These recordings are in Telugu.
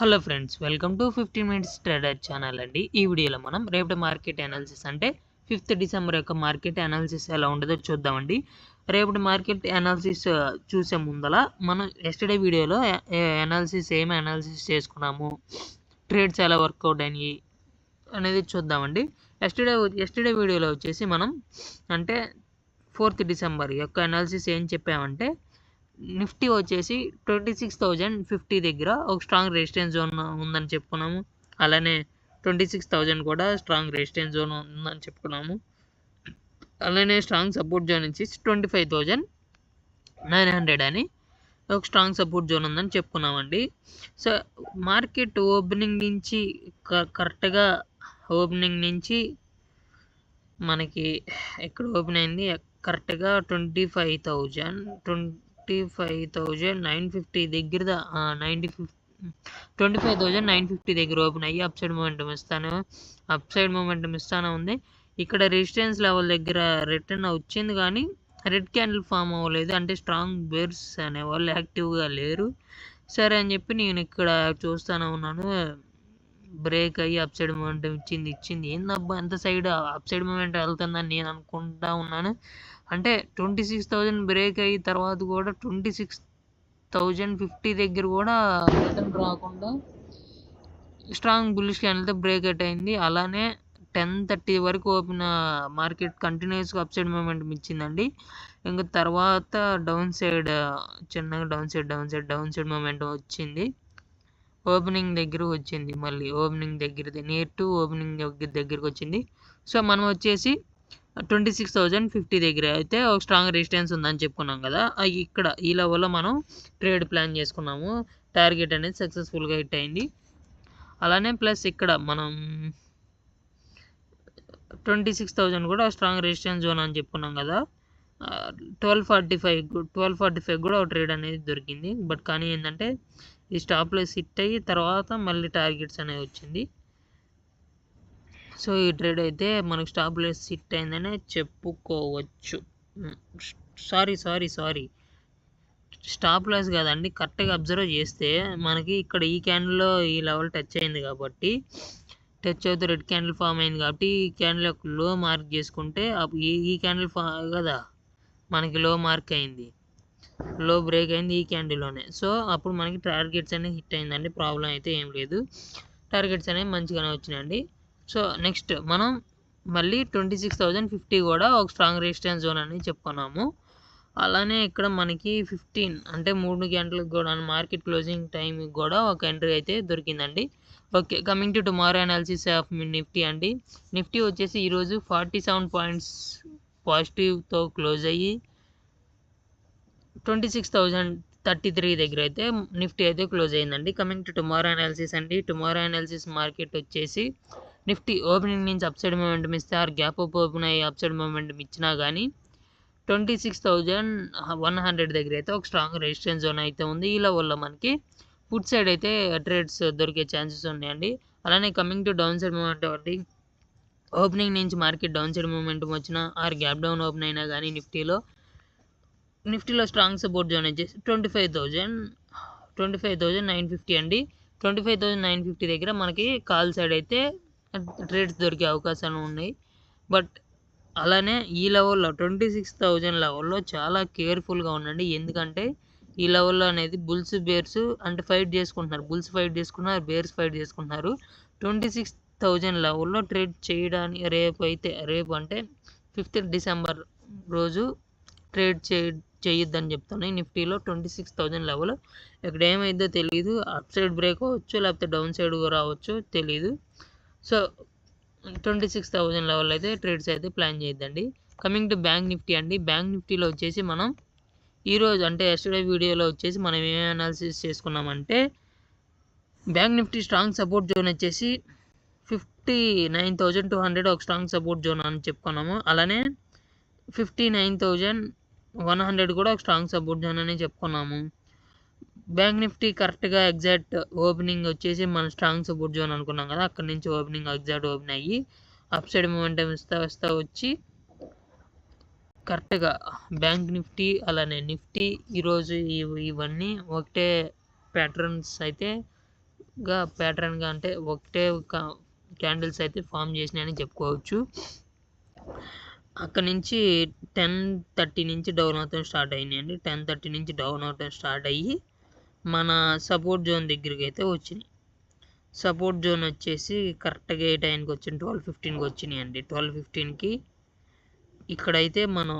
Hello friends, welcome to 15 minutes trader channel అండి. ఈ వీడియోలో మనం రేపటి మార్కెట్ అనాలిసిస్ అంటే 5th డిసెంబర్ యొక్క మార్కెట్ అనాలిసిస్ ఎలా ఉండదో చూద్దామండి. రేపటి మార్కెట్ అనాలిసిస్ చూసే ముందల మనం ఎస్టర్డే వీడియోలో ఏమి అనాలిసిస్ చేసుకున్నాము, ట్రేడ్స్ ఎలా వర్కౌట్ అయినాయి అనేది చూద్దామండి. ఎస్టర్డే వీడియోలో వచ్చేసి మనం అంటే 4th డిసెంబర్ యొక్క అనాలిసిస్ ఏం చెప్పామంటే, నిఫ్టీ వచ్చేసి 26,050 దగ్గర ఒక స్ట్రాంగ్ రెసిస్టెన్స్ జోన్ ఉందని చెప్పుకున్నాము. అలానే 26,000 కూడా స్ట్రాంగ్ రెసిస్టెన్స్ జోన్ ఉందని చెప్పుకున్నాము. అలానే స్ట్రాంగ్ సపోర్ట్ జోన్ నుంచి 25,900 అని ఒక స్ట్రాంగ్ సపోర్ట్ జోన్ ఉందని చెప్పుకున్నామండి. సో మార్కెట్ ఓపెనింగ్ నుంచి కరెక్ట్గా ఓపెనింగ్ నుంచి మనకి ఎక్కడ ఓపెన్ అయింది, కరెక్ట్గా 25,950 దగ్గర 25,950 దగ్గర ఓపెన్ అయ్యి అప్ సైడ్ మూమెంటం ఇస్తానే ఉంది. ఇక్కడ రెసిస్టెన్స్ లెవెల్ దగ్గర రిటర్న్ వచ్చింది, కానీ రెడ్ క్యాండిల్ ఫామ్ అవ్వలేదు. అంటే స్ట్రాంగ్ బేర్స్ అనేవాళ్ళు యాక్టివ్గా లేరు. సరే అని చెప్పి నేను ఇక్కడ చూస్తూనే ఉన్నాను. బ్రేక్ అయ్యి అప్ సైడ్ మూమెంటం ఇచ్చింది ఏందబ్బా ఎంత సైడ్ అప్ సైడ్ మూమెంట్ వెళ్తుందని నేను అనుకుంటా ఉన్నాను. అంటే 26,000 బ్రేక్ అయ్యి తర్వాత కూడా 26,050 దగ్గర కూడా రిటర్న్ రాకుండా స్ట్రాంగ్ బుల్లిష్ క్యాండిల్తో బ్రేక్ అవుట్ అయింది. అలానే 10:30 వరకు ఓపెన్ మార్కెట్ కంటిన్యూస్గా అప్ సైడ్ మూమెంటం ఇచ్చిందండి. ఇంకా తర్వాత చిన్నగా డౌన్ సైడ్ మూమెంటం వచ్చింది. ఓపెనింగ్ దగ్గర వచ్చింది, మళ్ళీ ఓపెనింగ్ దగ్గర నియర్ టు ఓపెనింగ్ దగ్గరికి వచ్చింది. సో మనం వచ్చేసి 26,050 దగ్గర అయితే ఒక స్ట్రాంగ్ రెసిస్టెన్స్ ఉందని చెప్పుకున్నాం కదా. ఇక్కడ ఈ లెవెల్లో మనం ట్రేడ్ ప్లాన్ చేసుకున్నాము. టార్గెట్ అనేది సక్సెస్ఫుల్గా హిట్ అయింది. అలానే ప్లస్ ఇక్కడ మనం 26,000 కూడా స్ట్రాంగ్ రెసిస్టెన్స్ జోన్ అని చెప్పుకున్నాం కదా. 1245 కూడా ఒక ట్రేడ్ అనేది దొరికింది. బట్ కానీ ఏంటంటే ఈ స్టాప్ లాస్ హిట్ అయ్యి తర్వాత మళ్ళీ టార్గెట్స్ అనేది వచ్చింది. సో ఈ ట్రేడ్ అయితే మనకు స్టాప్ లాస్ హిట్ అయిందనే చెప్పుకోవచ్చు. సారీ స్టాప్ లాస్ కాదండి, కరెక్ట్గా అబ్జర్వ్ చేస్తే మనకి ఇక్కడ ఈ క్యాండిల్లో ఈ లెవెల్ టచ్ అయింది కాబట్టి, టచ్ అవుతూ రెడ్ క్యాండిల్ ఫామ్ అయింది కాబట్టి ఈ క్యాండిల్ యొక్క లో మార్క్ చేసుకుంటే ఈ క్యాండిల్ కదా మనకి లో మార్క్ అయింది, లో బ్రేక్ అయింది ఈ క్యాండిల్లోనే. సో అప్పుడు మనకి టార్గెట్స్ అనేది హిట్ అయిందండి. ప్రాబ్లం అయితే ఏం లేదు, టార్గెట్స్ అనేవి మంచిగానే వచ్చినాయండి. సో నెక్స్ట్ మనం మళ్ళీ 26,050 కూడా ఒక స్ట్రాంగ్ రెసిస్టెన్స్ జోన్ అని చెప్పుకున్నాము. అలానే ఇక్కడ మనకి 15 అంటే 3 గంటలకు కూడా మార్కెట్ క్లోజింగ్ టైంకి కూడా ఒక ఎంట్రీ అయితే దొరికిందండి. Okay, coming to tomorrow analysis of Nifty అండి. నిఫ్టీ వచ్చేసి ఈరోజు 47 పాయింట్స్ పాజిటివ్తో క్లోజ్ అయ్యి 26,033 దగ్గర అయితే నిఫ్టీ అయితే క్లోజ్ అయిందండి. కమింగ్ టు టుమారో అనాలిసిస్ అండి. టుమారో అనాలిసిస్ మార్కెట్ వచ్చేసి నిఫ్టీ ఓపెనింగ్ నుంచి అప్ సైడ్ మూమెంటం ఇస్తే ఆర్ గ్యాప్ అప్ ఓపెన్ అయ్యి అప్ సైడ్ మూమెంటం ఇచ్చినా కానీ 26,100 దగ్గర అయితే ఒక స్ట్రాంగ్ రెసిస్టెన్స్ జోన్ అయితే ఉంది. ఈ లెవెల్లో మనకి ఫుడ్ సైడ్ అయితే ట్రేడ్స్ దొరికే ఛాన్సెస్ ఉన్నాయండి. అలానే coming to down side momentum అండి. ఓపెనింగ్ నుంచి మార్కెట్ డౌన్ సైడ్ మూమెంటం వచ్చినా ఆర్ గ్యాప్ డౌన్ ఓపెన్ అయినా కానీ నిఫ్టీలో స్ట్రాంగ్ సపోర్ట్ జోన్ వచ్చేసి 25,950 అండి. 25,950 దగ్గర మనకి కాల్ సైడ్ అయితే ట్రేడ్స్ దొరికే అవకాశాలు ఉన్నాయి. బట్ అలానే ఈ లెవెల్లో 26,000 లెవెల్లో చాలా కేర్ఫుల్గా ఉండండి. ఎందుకంటే ఈ లెవెల్లో అనేది బుల్స్ బేర్స్ అంటే ఫైట్ చేసుకుంటున్నారు. బుల్స్ ఫైట్ చేసుకుంటున్నారు, బేర్స్ ఫైట్ చేసుకుంటున్నారు. 26,000 లెవెల్లో ట్రేడ్ చేయడానికి రేపు అంటే 5th డిసెంబర్ రోజు ట్రేడ్ చేయొద్దని చెప్తాను. నిఫ్టీలో 26,000 లెవెల్ ఇక్కడ ఏమైందో తెలియదు, అప్ సైడ్ బ్రేక్ అవ్వచ్చు లేకపోతే డౌన్ సైడ్ రావచ్చు తెలియదు. సో 26,000 లెవెల్ అయితే ట్రేడ్స్ అయితే ప్లాన్ చేయొద్దండి. కమింగ్ టు బ్యాంక్ నిఫ్టీ అండి. బ్యాంక్ నిఫ్టీలో వచ్చేసి మనం ఈరోజు అంటే ఎస్టర్డే వీడియోలో వచ్చేసి మనం ఏం అనాలిసిస్ చేసుకున్నామంటే, bank Nifty strong support zone వచ్చేసి 59,200 ఒక స్ట్రాంగ్ సపోర్ట్ జోన్ అని చెప్పుకున్నాము. అలానే 59,100 కూడా ఒక స్ట్రాంగ్ సపోర్ట్ జోన్ అని చెప్పుకున్నాము. బ్యాంక్ నిఫ్టీ కరెక్ట్గా ఎగ్జాక్ట్ ఓపెనింగ్ వచ్చేసి మన స్ట్రాంగ్ సపోర్ట్ జోన్ అనుకున్నాం కదా, అక్కడ నుంచి ఓపెనింగ్ ఎగ్జాక్ట్ ఓపెన్ అయ్యి అప్ సైడ్ మూమెంటం ఇస్తా వచ్చి కరెక్ట్గా బ్యాంక్ నిఫ్టీ అలానే నిఫ్టీ ఈరోజు ఇవన్నీ ఒకటే ప్యాటర్న్స్ అయితే గా ప్యాటర్న్గా అంటే ఒకటే క్యాండిల్స్ అయితే ఫామ్ చేసినాయని చెప్పుకోవచ్చు. అక్కడ నుంచి 10:30 నుంచి డౌన్ అవటం స్టార్ట్ అయినాయండి. 10:30 నుంచి డౌన్ అవటం స్టార్ట్ అయ్యి మన సపోర్ట్ జోన్ దగ్గరికి అయితే వచ్చినాయి. సపోర్ట్ జోన్ వచ్చేసి కరెక్ట్గా ఏ టైంకి వచ్చింది 12:15కి వచ్చినాయండి. 12:15కి ఇక్కడైతే మనం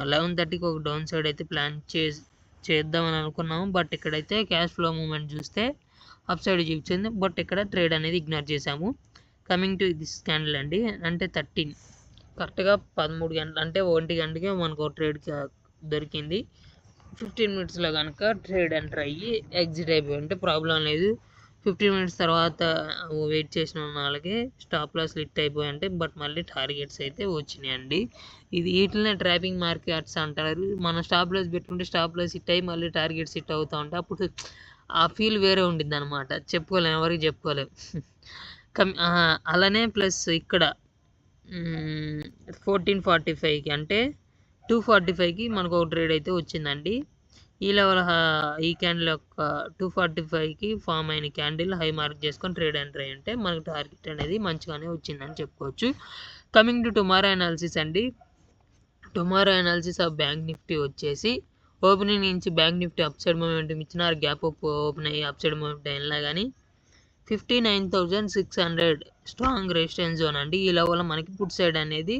11:30కి ఒక డౌన్ సైడ్ అయితే ప్లాన్ చేద్దామని అనుకున్నాము. బట్ ఇక్కడైతే క్యాష్ ఫ్లో మూమెంట్ చూస్తే అప్ సైడ్ చూపించింది. బట్ ఇక్కడ ట్రేడ్ అనేది ఇగ్నోర్ చేసాము. కమింగ్ టు దిస్ క్యాండిల్ అండి, అంటే 13 కరెక్ట్గా 13 గంటలు అంటే 1 గంటకి మనకు ట్రేడ్ దొరికింది. 15 మినిట్స్లో కనుక ట్రేడ్ ఎంటర్ అయ్యి ఎగ్జిట్ అయిపోయింటే ప్రాబ్లం లేదు. 15 మినిట్స్ తర్వాత వెయిట్ చేసిన వాళ్ళకి స్టాప్ లాస్ హిట్ అయిపోయింటే బట్ మళ్ళీ టార్గెట్స్ అయితే వచ్చినాయండి. ఇది వీటినే ట్రాపింగ్ మార్కెట్స్ అంటారు. మనం స్టాప్ లాస్ పెట్టుకుంటే స్టాప్ లాస్ హిట్ అయ్యి మళ్ళీ టార్గెట్స్ హిట్ అవుతూ ఉంటాయి. అప్పుడు ఆ ఫీల్ వేరే ఉండిద్ది అనమాట, చెప్పుకోలేము, ఎవరికి చెప్పుకోలేము. అలానే ప్లస్ ఇక్కడ 14:45కి అంటే 2:45కి మనకు ఒక ట్రేడ్ అయితే వచ్చిందండి. ఈ లెవెల్ ఈ క్యాండిల్ యొక్క 2:45కి ఫామ్ అయిన క్యాండిల్ హై మార్క్ చేసుకొని ట్రేడ్ ఎంటర్ అయ్యి ఉంటే మనకు టార్గెట్ అనేది మంచిగానే వచ్చిందని చెప్పుకోవచ్చు. కమింగ్ టు టుమారో అనాలిసిస్ అండి. Tomorrow analysis of bank Nifty వచ్చేసి ఓపెనింగ్ నుంచి bank Nifty up side movement ఇచ్చిన గ్యాప్ అప్ ఓపెన్ అయ్యి అప్ సైడ్ మూమెంట్ అయినా కానీ 59,600 స్ట్రాంగ్ రెసిస్టెన్స్ జోన్ అండి. ఈ లెవెల్లో మనకి పుట్ సైడ్ అనేది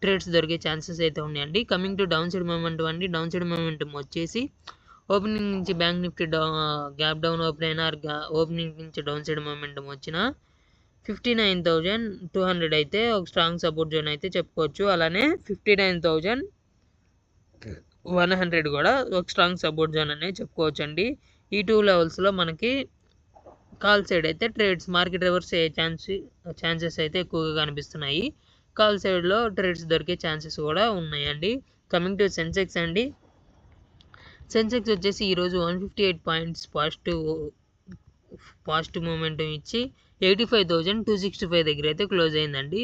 ట్రేడ్స్ దొరికే ఛాన్సెస్ అయితే ఉన్నాయండి. Coming to down side movement అండి. డౌన్ సైడ్ మూమెంట్ వచ్చేసి ఓపెనింగ్ నుంచి bank Nifty gap down open అయినా ఓపెనింగ్ నుంచి డౌన్ సైడ్ మూమెంట్ వచ్చిన 59,200 అయితే ఒక స్ట్రాంగ్ సపోర్ట్ జోన్ అయితే చెప్పుకోవచ్చు. అలానే 59,100 కూడా ఒక స్ట్రాంగ్ సపోర్ట్ జోన్ అనే చెప్పుకోవచ్చు అండి. ఈ 2 లెవెల్స్లో మనకి కాల్ సైడ్ అయితే ట్రేడ్స్ మార్కెట్ రివర్స్ అయ్యే ఛాన్సెస్ అయితే ఎక్కువగా కనిపిస్తున్నాయి. కాల్ సైడ్లో ట్రేడ్స్ దొరికే ఛాన్సెస్ కూడా ఉన్నాయండి. కమింగ్ టు సెన్సెక్స్ అండి. సెన్సెక్స్ వచ్చేసి ఈరోజు 158 పాయింట్స్ పాజిటివ్ మూమెంటం ఇచ్చి 85,265 దగ్గర అయితే క్లోజ్ అయిందండి.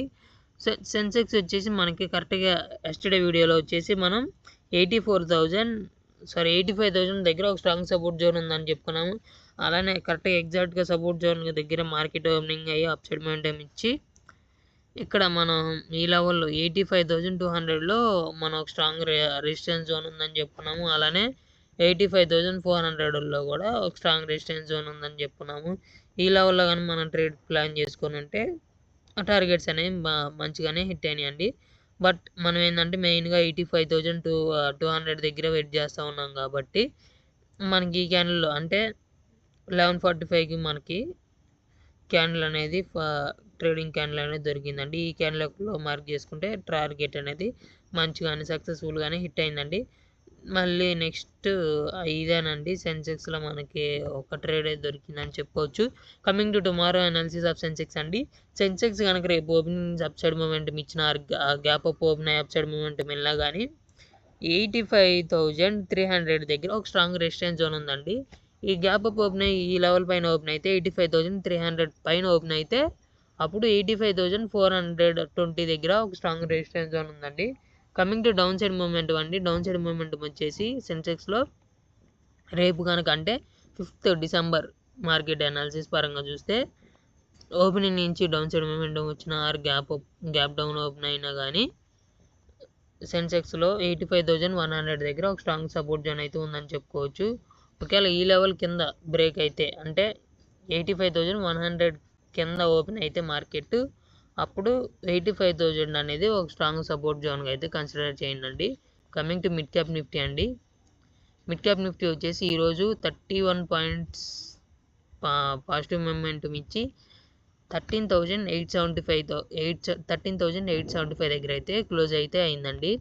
సెన్సెక్స్ వచ్చేసి మనకి కరెక్ట్గా ఎస్టర్డే వీడియోలో వచ్చేసి మనం 85,000 దగ్గర ఒక స్ట్రాంగ్ సపోర్ట్ జోన్ ఉందని చెప్పుకున్నాము. అలానే కరెక్ట్గా ఎగ్జాక్ట్గా సపోర్ట్ జోన్ దగ్గర మార్కెట్ ఓపెనింగ్ అయ్యి అప్ సైడ్ మూమెంటం ఇచ్చి ఇక్కడ మనం ఈ లెవెల్లో 85,200లో మనం ఒక స్ట్రాంగ్ రెసిస్టెన్స్ జోన్ ఉందని చెప్పుకున్నాము. అలానే 85,400లో కూడా ఒక స్ట్రాంగ్ రెసిస్టెన్స్ జోన్ ఉందని చెప్పుకున్నాము. ఈ లెవెల్లో కానీ మనం ట్రేడ్ ప్లాన్ చేసుకొని ఉంటే టార్గెట్స్ అనేవి మంచిగానే హిట్ అయినాయండి. బట్ మనం ఏంటంటే మెయిన్గా 85,200 దగ్గర వెయిట్ చేస్తూ ఉన్నాం కాబట్టి మనకి ఈ క్యాండిల్ అంటే 11:45కి మనకి క్యాండిల్ అనేది ట్రేడింగ్ క్యాండిల్ అనేది దొరికిందండి. ఈ క్యాండిల్లో మార్క్ చేసుకుంటే టార్గెట్ అనేది మంచిగానే సక్సెస్ఫుల్గానే హిట్ అయిందండి. మళ్ళీ నెక్స్ట్ ఇదేనండి, సెన్సెక్స్లో మనకి ఒక ట్రేడ్ అయితే దొరికిందని చెప్పుకోవచ్చు. Coming to tomorrow analysis of Sensex అండి. సెన్సెక్స్ కనుక రేపు ఓపెనింగ్ అప్ సైడ్ మూమెంటం ఇచ్చిన గ్యాప్ అప్ ఓపెన్ అయ్యి అప్ సైడ్ మూమెంటం వెళ్ళినా కానీ 85,300 దగ్గర ఒక స్ట్రాంగ్ రెసిస్టెన్స్ జోన్ ఉందండి. ఈ గ్యాప్ అప్ ఓపెన్ అయ్యి ఈ లెవెల్ పైన ఓపెన్ అయితే 85,300 పైన ఓపెన్ అయితే అప్పుడు 85,420 దగ్గర ఒక స్ట్రాంగ్ రెసిస్టెన్స్ జోన్ ఉందండి. Coming to down side momentum అండి. డౌన్ సైడ్ మూమెంటం వచ్చేసి సెన్సెక్స్లో రేపు కనుక అంటే 5th డిసెంబర్ మార్కెట్ అనాలిసిస్ పరంగా చూస్తే ఓపెనింగ్ నుంచి డౌన్ సైడ్ మూమెంటం వచ్చిన గ్యాప్ డౌన్ ఓపెన్ అయినా కానీ సెన్సెక్స్లో 85,100 దగ్గర ఒక స్ట్రాంగ్ సపోర్ట్ జోన్ అయితే ఉందని చెప్పుకోవచ్చు. ఒకవేళ ఈ లెవెల్ కింద బ్రేక్ అయితే అంటే 85,100 కింద ఓపెన్ అయితే మార్కెట్ అప్పుడు 85,000 అనేది ఒక స్ట్రాంగ్ సపోర్ట్ జోన్గా అయితే కన్సిడర్ చేయండి. Coming to mid cap Nifty అండి. మిడ్ క్యాప్ నిఫ్టీ వచ్చేసి ఈరోజు 31 పాయింట్స్ పాజిటివ్ మూమెంటం ఇచ్చి 13,875 దగ్గర అయితే క్లోజ్ అయితే అయిందండి.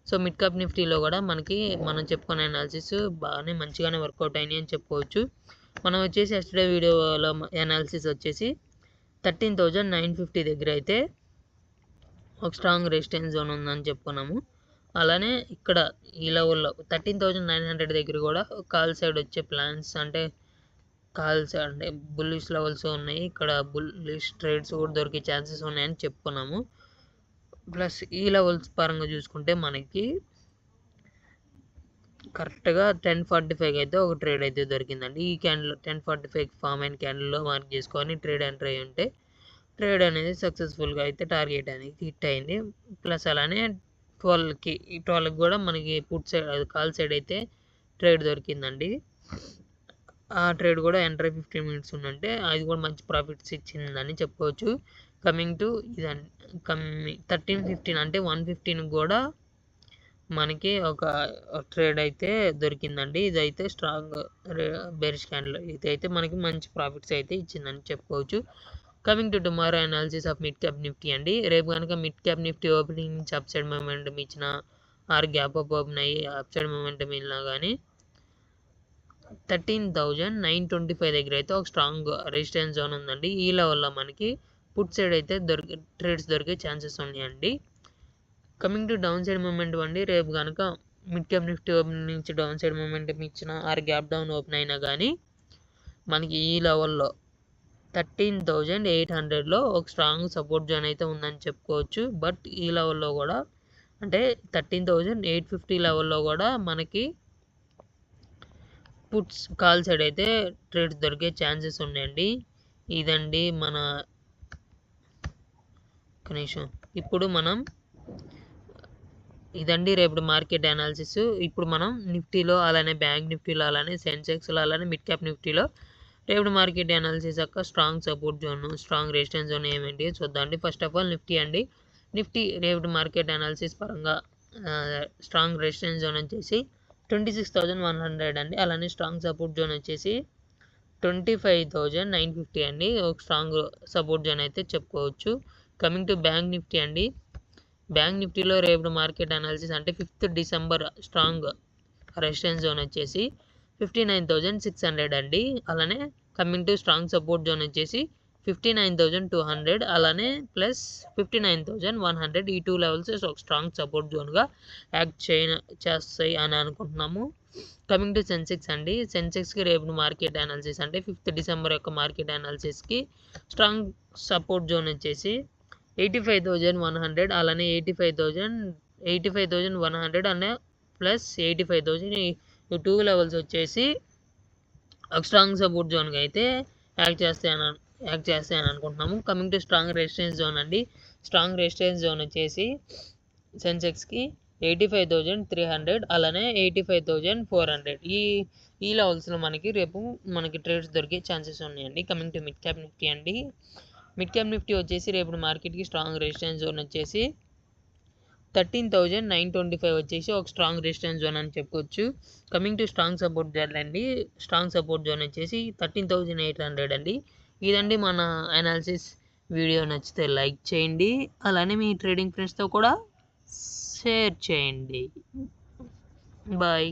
సో మిడ్ క్యాప్ నిఫ్టీలో కూడా మనం చెప్పుకునే అనాలిసిస్ బాగానే మంచిగానే వర్కౌట్ అయినాయి అని చెప్పుకోవచ్చు. మనం వచ్చేసి ఎస్టర్డే వీడియోలో అనాలిసిస్ వచ్చేసి 13,950 దగ్గర అయితే ఒక స్ట్రాంగ్ రెసిస్టెన్స్ జోన్ ఉందని చెప్పుకున్నాము. అలానే ఇక్కడ ఈ లెవెల్లో 13,900 దగ్గర కూడా కాల్ సైడ్ వచ్చే ప్లాన్స్ అంటే కాల్స్ అంటే బుల్లిష్ లెవెల్స్ ఉన్నాయి. ఇక్కడ బుల్లిష్ ట్రేడ్స్ కూడా దొరికే ఛాన్సెస్ ఉన్నాయని చెప్పుకున్నాము. ప్లస్ ఈ లెవెల్స్ పరంగా చూసుకుంటే మనకి కరెక్ట్గా 10:45 అయితే ఒక ట్రేడ్ అయితే దొరికిందండి. ఈ క్యాండిల్ 10:45 ఫామ్ అయిన క్యాండిల్లో మార్క్ చేసుకొని ట్రేడ్ ఎంటర్ అయ్యి ఉంటే ట్రేడ్ అనేది సక్సెస్ఫుల్గా అయితే టార్గెట్ అనేది హిట్ అయింది. ప్లస్ అలానే 12కి కూడా మనకి పుట్ సైడ్ కాల్ సైడ్ అయితే ట్రేడ్ దొరికిందండి. ఆ ట్రేడ్ కూడా ఎంటర్ 15 మినిట్స్ ఉందంటే అది కూడా మంచి ప్రాఫిట్స్ ఇచ్చిందని చెప్పుకోవచ్చు. కమింగ్ టు ఇదండి 13:15 అంటే 1:15 కూడా మనకి ఒక ట్రేడ్ అయితే దొరికిందండి. ఇదైతే స్ట్రాంగ్ బేరిష్ క్యాండిల్ ఇదైతే మనకి మంచి ప్రాఫిట్స్ అయితే ఇచ్చిందని చెప్పుకోవచ్చు. Coming to tomorrow analysis of mid cap Nifty అండి. రేపు కనుక మిడ్ క్యాప్ నిఫ్టీ ఓపెనింగ్ నుంచి అప్ సైడ్ మూమెంటం ఇచ్చిన ఆర్ గ్యాప్ అప్ ఓపెన్ అయ్యి అప్ సైడ్ మూమెంటం వెళ్ళినా కానీ 13,925 దగ్గర అయితే ఒక స్ట్రాంగ్ రెసిస్టెన్స్ జోన్ ఉందండి. ఈ లెవెల్లో మనకి పుట్ సైడ్ అయితే ట్రేడ్స్ దొరికే ఛాన్సెస్ ఉన్నాయండి. Coming to down side momentum అండి. రేపు కనుక మిడ్ క్యాప్ నిఫ్టీ ఓపెన్ నుంచి డౌన్ సైడ్ మూమెంటం ఇచ్చిన ఆర్ గ్యాప్ డౌన్ ఓపెన్ అయినా కానీ మనకి ఈ లెవెల్లో 13,800లో ఒక స్ట్రాంగ్ సపోర్ట్ జోన్ అయితే ఉందని చెప్పుకోవచ్చు. బట్ ఈ లెవెల్లో కూడా అంటే 13,850 లెవెల్లో కూడా మనకి పుట్స్ కాల్ సైడ్ అయితే ట్రేడ్స్ దొరికే ఛాన్సెస్ ఉన్నాయండి. ఇదండి మన కనీసం ఇప్పుడు మనం ఇదండి రేపు మార్కెట్ అనాలిసిస్. ఇప్పుడు మనం నిఫ్టీలో అలానే బ్యాంక్ నిఫ్టీలో అలానే సెన్సెక్స్లో అలానే మిడ్ క్యాప్ నిఫ్టీలో రేపు మార్కెట్ అనాలిసిస్ యొక్క strong support zone strong resistance zone ఏమేంటి చూద్దామండి. ఫస్ట్ ఆఫ్ ఆల్ నిఫ్టీ అండి. నిఫ్టీ రేపు మార్కెట్ అనాలిసిస్ పరంగా స్ట్రాంగ్ రెసిస్టెన్స్ జోన్ వచ్చేసి 26,100 అండి. అలానే స్ట్రాంగ్ సపోర్ట్ జోన్ వచ్చేసి 25,950 అండి. ఒక స్ట్రాంగ్ సపోర్ట్ జోన్ అయితే చెప్పుకోవచ్చు. కమింగ్ టు బ్యాంక్ నిఫ్టీ అండి. బ్యాంక్ నిఫ్టీలో రేపు మార్కెట్ అనాలిసిస్ అంటే 5th December strong resistance zone వచ్చేసి 59,600 అండి. అలానే coming to strong support zone వచ్చేసి 59,200 అలానే ప్లస్ 59,100 ఈ 2 లెవెల్స్ ఒక స్ట్రాంగ్ సపోర్ట్ జోన్గా యాక్ట్ చేస్తాయి అని అనుకుంటున్నాము. కమింగ్ టు సెన్సెక్స్ అండి. సెన్సెక్స్కి రేపు మార్కెట్ అనాలిసిస్ అంటే 5th డిసెంబర్ యొక్క మార్కెట్ అనాలిసిస్కి స్ట్రాంగ్ సపోర్ట్ జోన్ వచ్చేసి 85,100 అలానే 85,100 అనే ప్లస్ 85,000 ఈ 2 లెవెల్స్ వచ్చేసి ఒక స్ట్రాంగ్ సపోర్ట్ జోన్గా అయితే యాక్ట్ చేస్తాయని అనుకుంటున్నాము. Coming to strong resistance zone అండి. స్ట్రాంగ్ రెసిస్టెన్స్ జోన్ వచ్చేసి సెన్సెక్స్కి 85,300 అలానే 85,400 ఈ లెవెల్స్లో మనకి ట్రేడ్స్ దొరికే ఛాన్సెస్ ఉన్నాయండి. Coming to mid cap Nifty అండి. మిడ్ క్యాప్ నిఫ్టీ వచ్చేసి రేపు మార్కెట్కి స్ట్రాంగ్ రెసిస్టెన్స్ జోన్ వచ్చేసి 13,925 వచ్చేసి ఒక స్ట్రాంగ్ రెసిస్టెన్స్ జోన్ అని చెప్పుకోవచ్చు. Coming to strong support zone అండి. స్ట్రాంగ్ సపోర్ట్ జోన్ వచ్చేసి 13,800 అండి. ఇదండి మన అనాలిసిస్. వీడియో నచ్చితే లైక్ చేయండి. అలానే మీ ట్రేడింగ్ ఫ్రెండ్స్తో కూడా షేర్ చేయండి. బాయ్.